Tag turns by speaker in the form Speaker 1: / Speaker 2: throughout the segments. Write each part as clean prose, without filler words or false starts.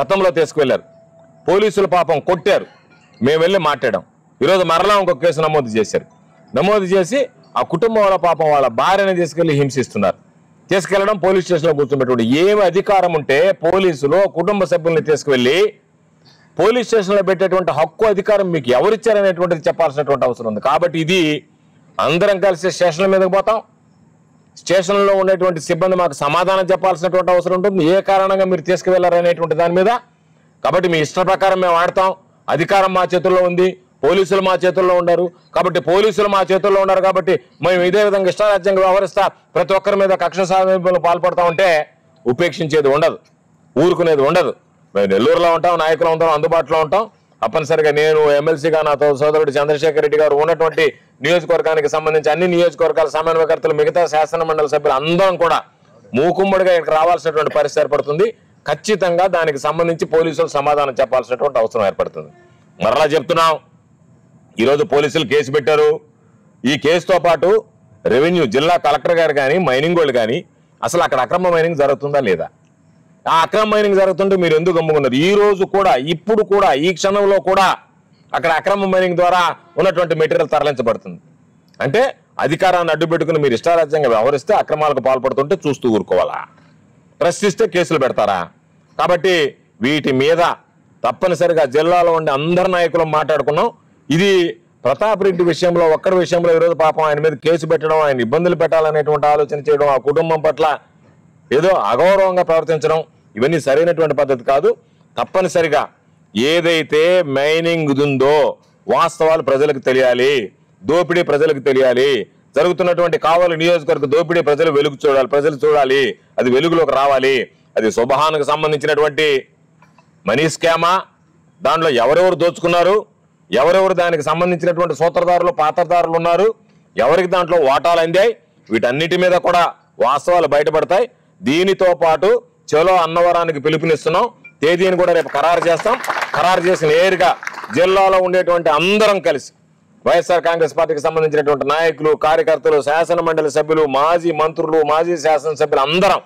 Speaker 1: గతంలో తీసుకువెళ్లారు, పోలీసులు పాపం కొట్టారు, మేము వెళ్ళి మాట్లాడాం. ఈరోజు మరలా ఇంకొక కేసు నమోదు చేశారు. నమోదు చేసి ఆ కుటుంబం వాళ్ళ పాపం వాళ్ళ భార్యని తీసుకెళ్లి హింసిస్తున్నారు. తీసుకెళ్లడం, పోలీస్ స్టేషన్లో కూర్చోబెట్టుకోవడం. ఏమి అధికారం ఉంటే పోలీసులు కుటుంబ సభ్యుల్ని తీసుకువెళ్ళి పోలీస్ స్టేషన్లో పెట్టేటువంటి హక్కు అధికారం మీకు ఎవరిచ్చారనేటువంటిది చెప్పాల్సినటువంటి అవసరం ఉంది. కాబట్టి ఇది అందరం కలిసి స్టేషన్ల మీదకి పోతాం. స్టేషన్లో ఉండేటువంటి సిబ్బంది మాకు సమాధానం చెప్పాల్సినటువంటి అవసరం ఉంటుంది, ఏ కారణంగా మీరు తీసుకువెళ్లారనేటువంటి దాని మీద. కాబట్టి మీ ఇష్ట ప్రకారం మేము ఆడతాం. అధికారం మా చేతుల్లో ఉంది, పోలీసులు మా చేతుల్లో ఉన్నారు. కాబట్టి పోలీసులు మా చేతుల్లో ఉన్నారు కాబట్టి మేము ఇదే విధంగా ఇష్టారాజ్యంగా వ్యవహరిస్తా ప్రతి ఒక్కరి మీద కక్ష సాధింపులు పాల్పడతా ఉంటే ఉపేక్షించేది ఉండదు, ఊరుకునేది ఉండదు. మేము నెల్లూరులో ఉంటాం, నాయకులు ఉంటాం, అందుబాటులో ఉంటాం. తప్పనిసరిగా నేను ఎమ్మెల్సీగా నాతో సోదరుడు చంద్రశేఖర్ రెడ్డి గారు ఉన్నటువంటి నియోజకవర్గానికి సంబంధించి అన్ని నియోజకవర్గాల సమన్వయకర్తలు, మిగతా శాసన మండలి సభ్యులు అందరం కూడా మూకుమ్మడిగా ఇక్కడ రావాల్సినటువంటి పరిస్థితి ఏర్పడుతుంది. ఖచ్చితంగా దానికి సంబంధించి పోలీసులు సమాధానం చెప్పాల్సినటువంటి అవసరం ఏర్పడుతుంది. మరలా చెప్తున్నాం, ఈరోజు పోలీసులు కేసు పెట్టారు. ఈ కేసుతో పాటు రెవెన్యూ జిల్లా కలెక్టర్ గారు కానీ, మైనింగ్ వాళ్ళు కానీ అసలు అక్కడ అక్రమ మైనింగ్ జరుగుతుందా లేదా, ఆ అక్రమ మైనింగ్ జరుగుతుంటే మీరు ఎందుకు గమ్ముకున్నారు? ఈ రోజు కూడా, ఇప్పుడు కూడా, ఈ క్షణంలో కూడా అక్కడ అక్రమ మైనింగ్ ద్వారా ఉన్నటువంటి మెటీరియల్ తరలించబడుతుంది. అంటే అధికారాన్ని అడ్డు పెట్టుకుని మీరు ఇష్టారాజ్యంగా వ్యవహరిస్తే, అక్రమాలకు పాల్పడుతుంటే చూస్తూ ఊరుకోవాలా? ప్రశ్నిస్తే కేసులు పెడతారా? కాబట్టి వీటి మీద తప్పనిసరిగా జిల్లాలో ఉండే అందరి నాయకులు మాట్లాడుకున్నాం. ఇది ప్రతాప్ రెడ్డి విషయంలో, ఒక్కడి విషయంలో ఈరోజు పాపం ఆయన మీద కేసు పెట్టడం, ఆయన ఇబ్బందులు పెట్టాలనేటువంటి ఆలోచన చేయడం, ఆ కుటుంబం పట్ల ఏదో అగౌరవంగా ప్రవర్తించడం, ఇవన్నీ సరైనటువంటి పద్ధతి కాదు. తప్పనిసరిగా ఏదైతే మైనింగ్ ఉందో వాస్తవాలు ప్రజలకు తెలియాలి, దోపిడీ ప్రజలకు తెలియాలి. జరుగుతున్నటువంటి కావలి నియోజకవర్గ దోపిడీ ప్రజలు చూడాలి, అది వెలుగులోకి రావాలి. అది సుబహాన్కు సంబంధించినటువంటి మనీ స్కామా, దాంట్లో ఎవరెవరు దోచుకున్నారు, ఎవరెవరు దానికి సంబంధించినటువంటి సూత్రధారులు, పాత్రధారులు ఉన్నారు, ఎవరికి దాంట్లో వాటాలు అందాయి, వీటన్నిటి మీద కూడా వాస్తవాలు బయటపడతాయి. దీనితో పాటు చలో అన్నవరానికి పిలుపునిస్తున్నాం. తేదీని కూడా రేపు ఖరారు చేస్తాం. ఖరారు చేసి నేరుగా జిల్లాలో ఉండేటువంటి అందరం కలిసి వైఎస్ఆర్ కాంగ్రెస్ పార్టీకి సంబంధించినటువంటి నాయకులు, కార్యకర్తలు, శాసన మండలి సభ్యులు, మాజీ మంత్రులు, మాజీ శాసనసభ్యులు అందరం,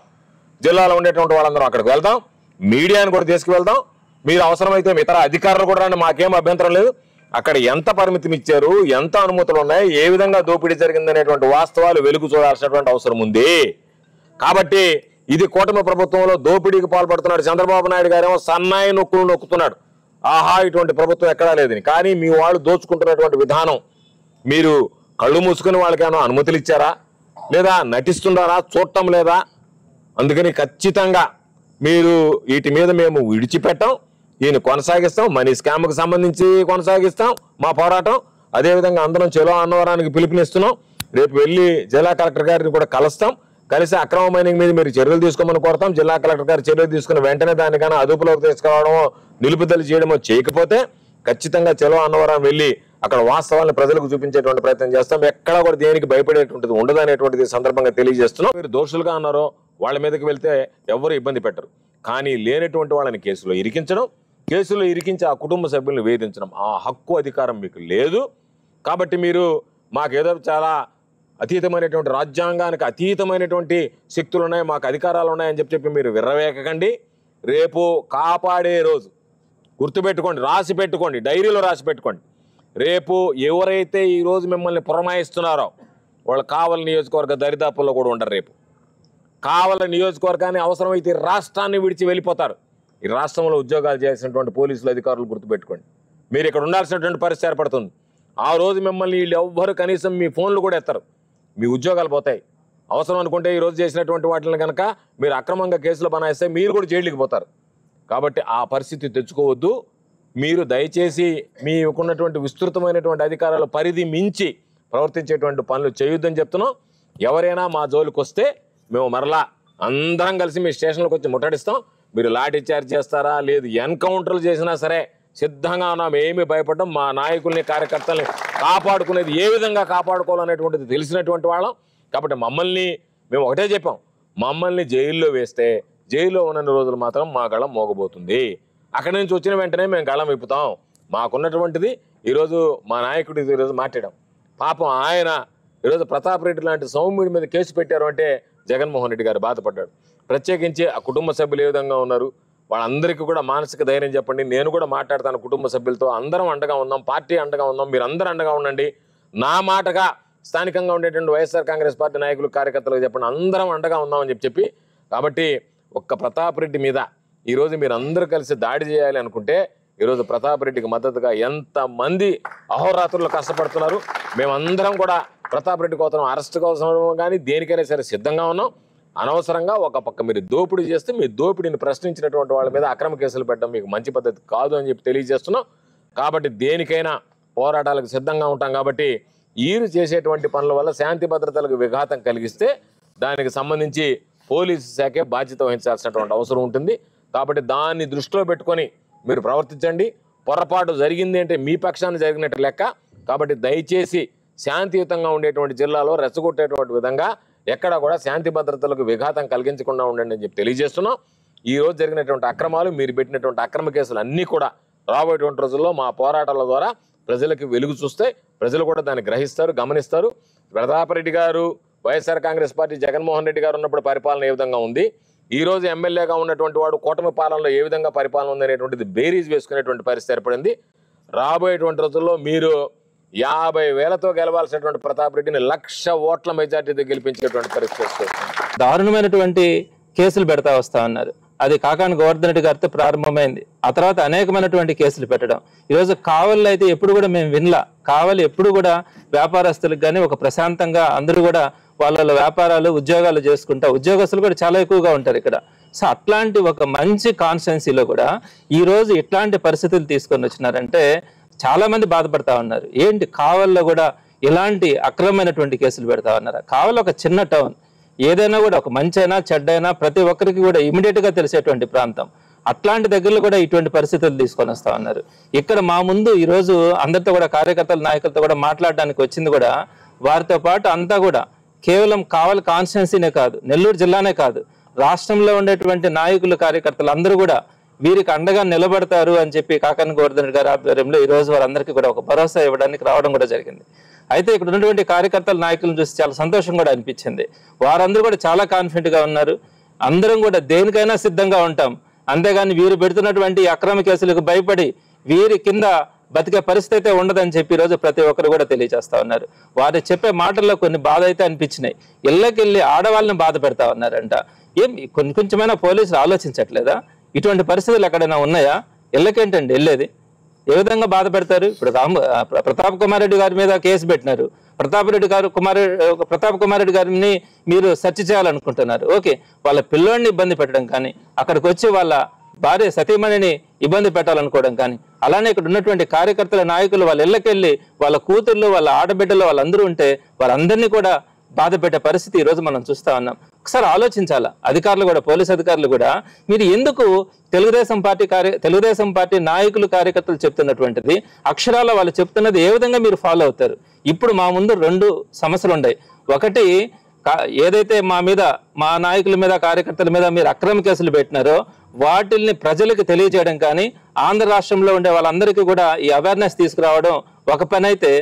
Speaker 1: జిల్లాలో ఉండేటువంటి వాళ్ళందరం అక్కడికి వెళ్దాం. మీడియాని కూడా తీసుకువెళ్దాం. మీరు అవసరమైతే ఇతర అధికారులు కూడా రండి, మాకేం అభ్యంతరం లేదు. అక్కడ ఎంత పరిమితం ఇచ్చారు, ఎంత అనుమతులు ఉన్నాయి, ఏ విధంగా దోపిడీ జరిగిందనేటువంటి వాస్తవాలు వెలుగు చూడాల్సినటువంటి అవసరం ఉంది. కాబట్టి ఇది కూటమి ప్రభుత్వంలో దోపిడీకి పాల్పడుతున్నాడు చంద్రబాబు నాయుడు గారేమో సన్నాయి నొక్కులు నొక్కుతున్నాడు. ఆహా, ఇటువంటి ప్రభుత్వం ఎక్కడా లేదని. కానీ మీ వాళ్ళు దోచుకుంటున్నటువంటి విధానం, మీరు కళ్ళు మూసుకుని వాళ్ళకేమో అనుమతులు ఇచ్చారా, లేదా నటిస్తున్నారా, చూడటం లేదా? అందుకని ఖచ్చితంగా మీరు వీటి మీద మేము విడిచిపెట్టాం, ఈయన కొనసాగిస్తాం. మనీ స్కామ్కి సంబంధించి కొనసాగిస్తాం మా పోరాటం. అదేవిధంగా అందరం చలో అన్నవరానికి పిలుపునిస్తున్నాం. రేపు వెళ్ళి జిల్లా కలెక్టర్ గారిని కూడా కలుస్తాం. కలిసి అక్రమ మైనింగ్ మీద మీరు చర్యలు తీసుకోమని కోరుతాం. జిల్లా కలెక్టర్ గారు చర్యలు తీసుకుని వెంటనే దానికన్నా అదుపులోకి తీసుకురావడమో, నిలుపుదల చేయడమో చేయకపోతే ఖచ్చితంగా చలో అన్నవరం వెళ్ళి అక్కడ వాస్తవాలను ప్రజలకు చూపించేటువంటి ప్రయత్నం చేస్తాం. ఎక్కడా కూడా దేనికి భయపడేటువంటిది ఉండదు అనేటువంటిది సందర్భంగా తెలియజేస్తున్నాం. మీరు దోషులుగా అన్నారో వాళ్ళ మీదకి వెళ్తే ఎవరు ఇబ్బంది పెట్టరు. కానీ లేనటువంటి వాళ్ళని కేసులో ఇరికించడం, కేసులో ఇరికించి ఆ కుటుంబ సభ్యులను వేధించడం, ఆ హక్కు అధికారం మీకు లేదు. కాబట్టి మీరు మాకేదో చాలా అతీతమైనటువంటి, రాజ్యాంగానికి అతీతమైనటువంటి శక్తులు ఉన్నాయి, మాకు అధికారాలు ఉన్నాయని చెప్పి మీరు విర్రవేకండి. రేపు కాపాడే రోజు గుర్తుపెట్టుకోండి, రాసి పెట్టుకోండి, డైరీలో రాసి పెట్టుకోండి. రేపు ఎవరైతే ఈరోజు మిమ్మల్ని పురమాయిస్తున్నారో వాళ్ళు కావలి నియోజకవర్గ దరిదాపుల్లో కూడా ఉండరు. రేపు కావలి నియోజకవర్గాన్ని అవసరమైతే రాష్ట్రాన్ని విడిచి వెళ్ళిపోతారు. ఈ రాష్ట్రంలో ఉద్యోగాలు చేసినటువంటి పోలీసులు అధికారులు గుర్తుపెట్టుకోండి, మీరు ఇక్కడ ఉండాల్సినటువంటి పరిస్థితి ఏర్పడుతుంది. ఆ రోజు మిమ్మల్ని వీళ్ళు ఎవ్వరు కనీసం మీ ఫోన్లు కూడా ఎత్తారు, మీ ఉద్యోగాలు పోతాయి. అవసరం అనుకుంటే ఈరోజు చేసినటువంటి వాటిని కనుక మీరు అక్రమంగా కేసులు బనాయిస్తే మీరు కూడా జైలుకి పోతారు. కాబట్టి ఆ పరిస్థితి తెచ్చుకోవద్దు. మీరు దయచేసి మీకున్నటువంటి విస్తృతమైనటువంటి అధికారాల పరిధి మించి ప్రవర్తించేటువంటి పనులు చేయొద్దని చెప్తున్నాం. ఎవరైనా మా జోలికి వస్తే మేము మరలా అందరం కలిసి మీ స్టేషన్లకు వచ్చి ముట్టడిస్తాం. మీరు లాఠీ చార్జ్ చేస్తారా, లేదు ఎన్కౌంటర్లు చేసినా సరే సిద్ధంగా ఉన్నాం. ఏమీ భయపడడం, మా నాయకుల్ని, కార్యకర్తల్ని కాపాడుకునేది ఏ విధంగా కాపాడుకోవాలనేటువంటిది తెలిసినటువంటి వాళ్ళం. కాబట్టి మేము ఒకటే చెప్పాం, మమ్మల్ని జైల్లో వేస్తే జైల్లో ఉన్న రోజులు మాత్రం మా గళం మోగబోతుంది. అక్కడి నుంచి వచ్చిన వెంటనే మేము గళం విప్పుతాం. మాకున్నటువంటిది ఈరోజు మా నాయకుడు ఈరోజు మాట్లాడాం. పాపం ఆయన ఈరోజు ప్రతాప్ రెడ్డి లాంటి సౌమ్యుడి మీద కేసు పెట్టారు అంటే జగన్మోహన్ రెడ్డి గారు బాధపడ్డాడు. ప్రత్యేకించి ఆ కుటుంబ సభ్యులు ఏ విధంగా ఉన్నారు, వాళ్ళందరికీ కూడా మానసిక ధైర్యం చెప్పండి. నేను కూడా మాట్లాడతాను కుటుంబ సభ్యులతో, అందరం అండగా ఉందాం, పార్టీ అండగా ఉందాం, మీరు అందరూ అండగా ఉండండి. నా మాటగా స్థానికంగా ఉండేటువంటి వైఎస్ఆర్ కాంగ్రెస్ పార్టీ నాయకులు కార్యకర్తలకు చెప్పండి, అందరం అండగా ఉందామని చెప్పి కాబట్టి ఒక్క ప్రతాప్ రెడ్డి మీద ఈరోజు మీరు అందరూ కలిసి దాడి చేయాలి అనుకుంటే ఈరోజు ప్రతాప్ రెడ్డికి మద్దతుగా ఎంతమంది అహోరాత్రులు కష్టపడుతున్నారు. మేమందరం కూడా ప్రతాప్ రెడ్డి కోసం అరెస్ట్ కోసం కానీ దేనికైనా సరే సిద్ధంగా ఉన్నాం. అనవసరంగా ఒక పక్క మీరు దోపిడీ చేస్తే మీ దోపిడీని ప్రశ్నించినటువంటి వాళ్ళ మీద అక్రమ కేసులు పెట్టడం మీకు మంచి పద్ధతి కాదు అని చెప్పి తెలియజేస్తున్నాం. కాబట్టి దేనికైనా పోరాటాలకు సిద్ధంగా ఉంటాం. కాబట్టి వీరు చేసేటువంటి పనుల వల్ల శాంతి భద్రతలకు విఘాతం కలిగిస్తే దానికి సంబంధించి పోలీసు శాఖే బాధ్యత వహించాల్సినటువంటి అవసరం ఉంటుంది. కాబట్టి దాన్ని దృష్టిలో పెట్టుకొని మీరు ప్రవర్తించండి. పొరపాటు జరిగింది అంటే మీ పక్షాన్ని జరిగినట్టు లెక్క. కాబట్టి దయచేసి శాంతియుతంగా ఉండేటువంటి జిల్లాలో రెచ్చగొట్టేటువంటి విధంగా ఎక్కడ కూడా శాంతి భద్రతలకు విఘాతం కలిగించకుండా ఉండండి అని చెప్పి తెలియజేస్తున్నాం. ఈ రోజు జరిగినటువంటి అక్రమాలు, మీరు పెట్టినటువంటి అక్రమ కేసులు అన్నీ కూడా రాబోయేటువంటి రోజుల్లో మా పోరాటాల ద్వారా ప్రజలకు వెలుగు చూస్తే ప్రజలు కూడా దాన్ని గ్రహిస్తారు, గమనిస్తారు. ప్రతాపరెడ్డి గారు, వైఎస్ఆర్ కాంగ్రెస్ పార్టీ జగన్మోహన్ రెడ్డి గారు ఉన్నప్పుడు పరిపాలన ఏ విధంగా ఉంది, ఈ రోజు ఎమ్మెల్యేగా ఉన్నటువంటి వాడు కూటమి పాలనలో ఏ విధంగా పరిపాలన ఉంది అనేటువంటిది బేరీజ్ వేసుకునేటువంటి పరిస్థితి ఏర్పడింది. రాబోయేటువంటి రోజుల్లో మీరు 50,000తో గెలవాల్సినటువంటి ప్రతాప్ రెడ్డిని 1,00,000 ఓట్ల మెజార్టీతో గెలిపించేటువంటి పరిస్థితి.
Speaker 2: దారుణమైనటువంటి కేసులు పెడతా వస్తా ఉన్నారు. అది కాకాని గోవర్ధన్ రెడ్డి గారితో ప్రారంభమైంది. ఆ తర్వాత అనేకమైనటువంటి కేసులు పెట్టడం. ఈరోజు కావలిలో అయితే ఎప్పుడు కూడా మేము వినలా. కావలి ఎప్పుడు కూడా వ్యాపారస్తులకు కానీ ఒక ప్రశాంతంగా అందరూ కూడా వాళ్ళ వ్యాపారాలు, ఉద్యోగాలు చేసుకుంటా, ఉద్యోగస్తులు కూడా చాలా ఎక్కువగా ఉంటారు ఇక్కడ. సో అట్లాంటి ఒక మంచి కాన్స్టిట్యున్సీలో కూడా ఈరోజు ఇట్లాంటి పరిస్థితులు తీసుకొని వచ్చినారంటే చాలా మంది బాధపడతా ఉన్నారు. ఏంటి కావలిలో కూడా ఇలాంటి అక్రమమైనటువంటి కేసులు పెడతా ఉన్నారు? కావలి ఒక చిన్న టౌన్, ఏదైనా కూడా ఒక మంచైనా చెడ్డైనా ప్రతి ఒక్కరికి కూడా ఇమీడియట్ గా తెలిసేటువంటి ప్రాంతం. అట్లాంటి దగ్గరలో కూడా ఇటువంటి పరిస్థితులు తీసుకొని వస్తా ఉన్నారు. ఇక్కడ మా ముందు ఈరోజు అందరితో కూడా కార్యకర్తల నాయకులతో కూడా మాట్లాడడానికి వచ్చింది కూడా వారితో పాటు అంతా కూడా కేవలం కావలి కాన్స్టిట్యున్సీనే కాదు, నెల్లూరు జిల్లానే కాదు, రాష్ట్రంలో ఉండేటువంటి నాయకులు, కార్యకర్తలు అందరూ కూడా వీరికి అండగా నిలబడతారు అని చెప్పి కాకాని గోవర్ధన్ రెడ్డి గారి ఆధ్వర్యంలో ఈ రోజు వారందరికీ కూడా ఒక భరోసా ఇవ్వడానికి రావడం కూడా జరిగింది. అయితే ఇక్కడ ఉన్నటువంటి కార్యకర్తల నాయకులను చూసి చాలా సంతోషం కూడా అనిపించింది. వారందరూ కూడా చాలా కాన్ఫిడెంట్ గా ఉన్నారు. అందరం కూడా దేనికైనా సిద్ధంగా ఉంటాం, అంతేగాని వీరు పెడుతున్నటువంటి అక్రమ కేసులకు భయపడి వీరి కింద బతికే పరిస్థితి అయితే ఉండదని చెప్పి ఈరోజు ప్రతి ఒక్కరు కూడా తెలియజేస్తా ఉన్నారు. వారు చెప్పే మాటల్లో కొన్ని బాధ అయితే అనిపించినాయి. ఇళ్ళకెళ్ళి ఆడవాళ్ళని బాధ పెడతా ఉన్నారంట. ఏం కొంచెమైనా పోలీసులు ఆలోచించట్లేదా? ఇటువంటి పరిస్థితులు ఎక్కడైనా ఉన్నాయా? ఇళ్ళకేంటండి వెళ్ళేది? ఏ విధంగా బాధ పెడతారు? ఇప్పుడు ప్రతాప్ కుమార్ రెడ్డి గారి మీద కేసు పెట్టినారు. ప్రతాప్ కుమార్ రెడ్డి గారిని మీరు సెర్చ్ చేయాలనుకుంటున్నారు. ఓకే, వాళ్ళ పిల్లోడిని ఇబ్బంది పెట్టడం కానీ, అక్కడికి వచ్చి వాళ్ళ భార్య సతీమణిని ఇబ్బంది పెట్టాలనుకోవడం కానీ, అలానే ఇక్కడ ఉన్నటువంటి కార్యకర్తల నాయకులు వాళ్ళ ఇళ్ళకెళ్ళి వాళ్ళ కూతుర్లు, వాళ్ళ ఆడబిడ్డలు వాళ్ళందరూ ఉంటే వారందరినీ కూడా బాధ పెట్టే పరిస్థితి ఈరోజు మనం చూస్తా ఉన్నాం. ఒకసారి ఆలోచించాలా అధికారులు కూడా, పోలీస్ అధికారులు కూడా, మీరు ఎందుకు తెలుగుదేశం పార్టీ నాయకులు, కార్యకర్తలు చెప్తున్నటువంటిది అక్షరాల వాళ్ళు చెప్తున్నది ఏ విధంగా మీరు ఫాలో అవుతారు? ఇప్పుడు మా ముందు 2 సమస్యలు ఉన్నాయి. ఒకటి, ఏదైతే మా నాయకుల మీద, కార్యకర్తల మీద మీరు అక్రమ కేసులు పెట్టినారో వాటిల్ని ప్రజలకు తెలియజేయడం కానీ, ఆంధ్ర రాష్ట్రంలో ఉండే వాళ్ళందరికీ కూడా ఈ అవేర్నెస్ తీసుకురావడం ఒక పని అయితే,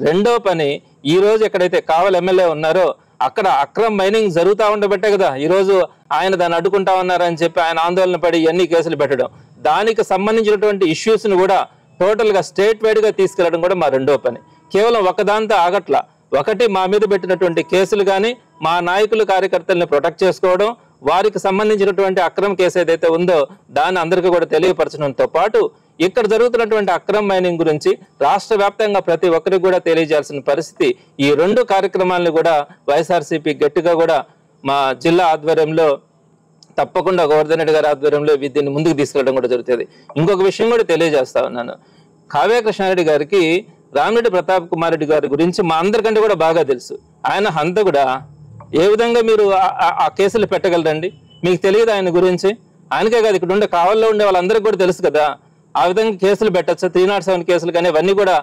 Speaker 2: రెండో పని ఈ రోజు ఎక్కడైతే కావలి ఎమ్మెల్యే ఉన్నారో అక్కడ అక్రమ మైనింగ్ జరుగుతూ ఉండబట్టే కదా ఈరోజు ఆయన దాన్ని అడ్డుకుంటా ఉన్నారని చెప్పి ఆయన ఆందోళన పడి ఎన్ని కేసులు పెట్టడం. దానికి సంబంధించినటువంటి ఇష్యూస్ ను కూడా టోటల్ గా స్టేట్ వైడ్ గా తీసుకెళ్లడం కూడా మా రెండో పని. కేవలం ఒకదాంతో ఆగట్లా. ఒకటి, మా మీద పెట్టినటువంటి కేసులు కానీ మా నాయకులు, కార్యకర్తల్ని ప్రొటెక్ట్ చేసుకోవడం, వారికి సంబంధించినటువంటి అక్రమ కేసు ఏదైతే ఉందో దాన్ని అందరికీ కూడా తెలియపరచడంతో పాటు ఇక్కడ జరుగుతున్నటువంటి అక్రమ మైనింగ్ గురించి రాష్ట్ర వ్యాప్తంగా ప్రతి ఒక్కరికి కూడా తెలియజేయాల్సిన పరిస్థితి. ఈ 2 కార్యక్రమాలను కూడా వైఎస్ఆర్సీపీ గట్టిగా కూడా మా జిల్లా ఆధ్వర్యంలో తప్పకుండా గోవర్ధన్ రెడ్డి గారి ఆధ్వర్యంలో దీన్ని ముందుకు తీసుకెళ్ళడం కూడా జరుగుతుంది. ఇంకొక విషయం కూడా తెలియజేస్తా ఉన్నాను. కావ్య కృష్ణారెడ్డి గారికి రామిరెడ్డి ప్రతాప్ కుమార్ రెడ్డి గారి గురించి మా అందరికంటే కూడా బాగా తెలుసు. ఆయన హంత కూడా ఏ విధంగా మీరు ఆ కేసులు పెట్టగలరండి? మీకు తెలియదు ఆయన గురించి? ఆయనకే కాదు, ఇక్కడ ఉండే కావల్లో ఉండే వాళ్ళందరికీ కూడా తెలుసు కదా. ఆ విధంగా కేసులు పెట్టచ్చు, 307 కేసులు కానీ ఇవన్నీ కూడా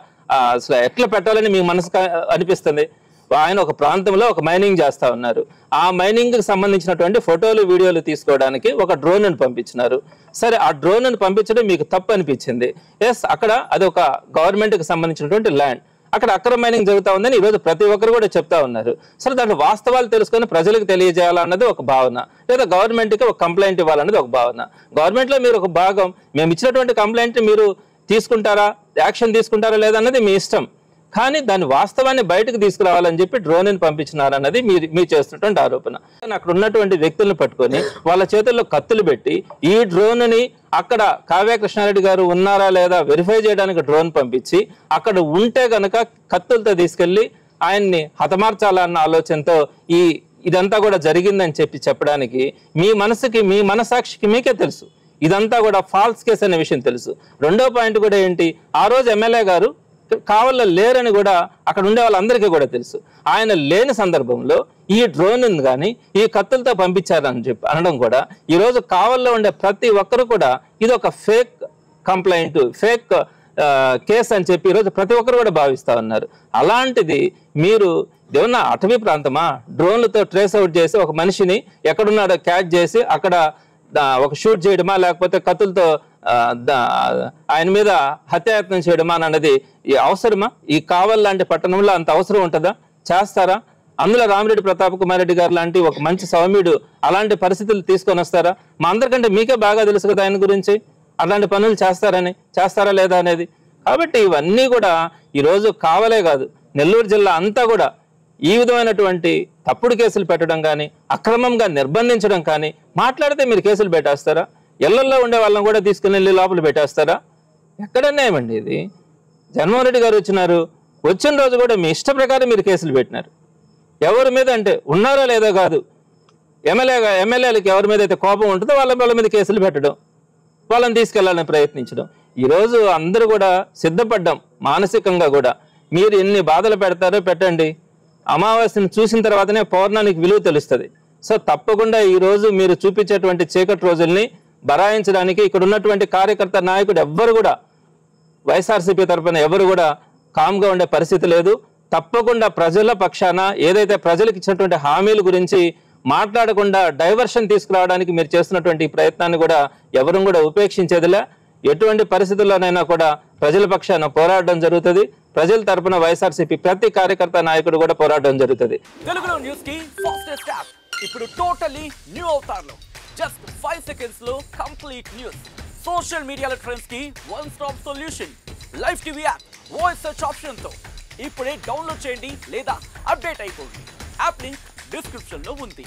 Speaker 2: అసలు ఎట్లా పెట్టాలని మీ మనసుకు అనిపిస్తుంది? ఆయన ఒక ప్రాంతంలో ఒక మైనింగ్ చేస్తా ఉన్నారు. ఆ మైనింగ్ కి సంబంధించినటువంటి ఫోటోలు, వీడియోలు తీసుకోవడానికి ఒక డ్రోన్ ని పంపించినారు. సరే, ఆ డ్రోన్ ని పంపించడం మీకు తప్పు అనిపించింది. ఎస్, అక్కడ అది ఒక గవర్నమెంట్ కి సంబంధించినటువంటి ల్యాండ్. అక్కడ అక్రమ మైనింగ్ జరుగుతూ ఉందని ఈరోజు ప్రతి ఒక్కరు కూడా చెప్తా ఉన్నారు. సరే దాంట్లో వాస్తవాలు తెలుసుకొని ప్రజలకు తెలియజేయాలన్నది ఒక భావన, లేదా గవర్నమెంట్కి ఒక కంప్లైంట్ ఇవ్వాలన్నది ఒక భావన. గవర్నమెంట్లో మీరు ఒక భాగం, మేము ఇచ్చినటువంటి కంప్లైంట్ మీరు తీసుకుంటారా, యాక్షన్ తీసుకుంటారా లేదన్నది మీ ఇష్టం. కానీ దాని వాస్తవాన్ని బయటకు తీసుకురావాలని చెప్పి డ్రోన్ని పంపించినారన్నది మీరు చేస్తున్నటువంటి ఆరోపణ. అక్కడ ఉన్నటువంటి వ్యక్తులను పట్టుకొని వాళ్ళ చేతుల్లో కత్తులు పెట్టి ఈ డ్రోన్ని అక్కడ కావ్య కృష్ణారెడ్డి గారు ఉన్నారా లేదా వెరిఫై చేయడానికి డ్రోన్ పంపించి అక్కడ ఉంటే గనక కత్తులతో తీసుకెళ్లి ఆయన్ని హతమార్చాలన్న ఆలోచనతో ఇదంతా కూడా జరిగిందని చెప్పడానికి మీ మనసుకి, మీ మనసాక్షికి మీకే తెలుసు ఇదంతా కూడా ఫాల్స్ కేసు అనే విషయం తెలుసు. రెండో పాయింట్ కూడా ఏంటి, ఆ రోజు ఎమ్మెల్యే గారు కావల్లో లేరని కూడా అక్కడ ఉండే వాళ్ళందరికీ కూడా తెలుసు. ఆయన లేని సందర్భంలో ఈ డ్రోన్ కానీ ఈ కత్తులతో పంపించారని చెప్పి అనడం కూడా ఈరోజు కావల్లో ఉండే ప్రతి ఒక్కరు కూడా ఇది ఒక ఫేక్ కంప్లైంట్, ఫేక్ కేసు అని చెప్పి ఈరోజు ప్రతి ఒక్కరు కూడా భావిస్తూ ఉన్నారు. అలాంటిది మీరు ఏమన్నా అటవీ ప్రాంతమా, డ్రోన్లతో ట్రేస్ అవుట్ చేసి ఒక మనిషిని ఎక్కడున్నాడో క్యాచ్ చేసి అక్కడ ఒక షూట్ చేయడమా, లేకపోతే కత్తులతో ఆయన మీద హత్యాయత్నం చేయడమా అన్నది అవసరమా? ఈ కావల్ లాంటి పట్టణంలో అంత అవసరం ఉంటుందా? చేస్తారా? అందులో రామిరెడ్డి ప్రతాప్ కుమార్ రెడ్డి గారు లాంటి ఒక మంచి సౌమ్యుడు అలాంటి పరిస్థితులు తీసుకొని వస్తారా? మా అందరికంటే మీకే బాగా తెలుసు కదా ఆయన గురించి. అలాంటి పనులు చేస్తారా లేదా అనేది. కాబట్టి ఇవన్నీ కూడా ఈరోజు కావలే కాదు, నెల్లూరు జిల్లా అంతా కూడా ఈ విధమైనటువంటి తప్పుడు కేసులు పెట్టడం కానీ, అక్రమంగా నిర్బంధించడం కానీ, మాట్లాడితే మీరు కేసులు పెట్టేస్తారా? ఇళ్లల్లో ఉండే వాళ్ళని కూడా తీసుకుని వెళ్ళి లోపల పెట్టేస్తారా? ఎక్కడన్నా ఏమండి ఇది? జగన్మోహన్ రెడ్డి గారు వచ్చిన రోజు కూడా మీ ఇష్ట ప్రకారం మీరు కేసులు పెట్టినారు. ఎవరి మీద అంటే ఉన్నారో లేదో కాదు, ఎమ్మెల్యేలకి ఎవరి మీద అయితే కోపం ఉంటుందో వాళ్ళ మీద కేసులు పెట్టడం, వాళ్ళని తీసుకెళ్లాలని ప్రయత్నించడం. ఈరోజు అందరూ కూడా సిద్ధపడ్డాం మానసికంగా కూడా. మీరు ఎన్ని బాధలు పెడతారో పెట్టండి, అమావాస్యను చూసిన తర్వాతనే పౌర్ణానికి విలువ తెలుస్తుంది. సో తప్పకుండా ఈరోజు మీరు చూపించేటువంటి చీకటి రోజుల్ని బరాయించడానికి ఇక్కడ ఉన్నటువంటి కార్యకర్త నాయకుడు ఎవ్వరు కూడా, వైఎస్ఆర్సీపీ తరఫున ఎవరు కూడా కామ్గా ఉండే పరిస్థితి లేదు. తప్పకుండా ప్రజల పక్షాన ఏదైతే ప్రజలకు ఇచ్చినటువంటి హామీల గురించి మాట్లాడకుండా డైవర్షన్ తీసుకురావడానికి మీరు చేస్తున్నటువంటి ప్రయత్నాన్ని కూడా ఎవరు కూడా ఉపేక్షించేదిలే. ఎటువంటి పరిస్థితుల్లోనైనా కూడా ప్రజల పక్షాన పోరాడడం జరుగుతుంది. ప్రజల తరపున వైఎస్ఆర్సీపీ ప్రతి కార్యకర్త నాయకుడు కూడా పోరాడడం జరుగుతుంది.
Speaker 3: తెలుగులో న్యూస్ కి ఫాస్టెస్ట్ యాప్ ఇప్పుడు టోటలీ న్యూ అవతార్లో జస్ట్ 5 seconds లో కంప్లీట్ న్యూస్. సోషల్ మీడియాలో ట్రెండ్స్ కి one stop solution. Live TV app voice search option తో ఇప్పుడే డౌన్లోడ్ చేయండి లేదా అప్డేట్ అయిపోండి. యాప్ లింక్ డిస్క్రిప్షన్ లో ఉంది.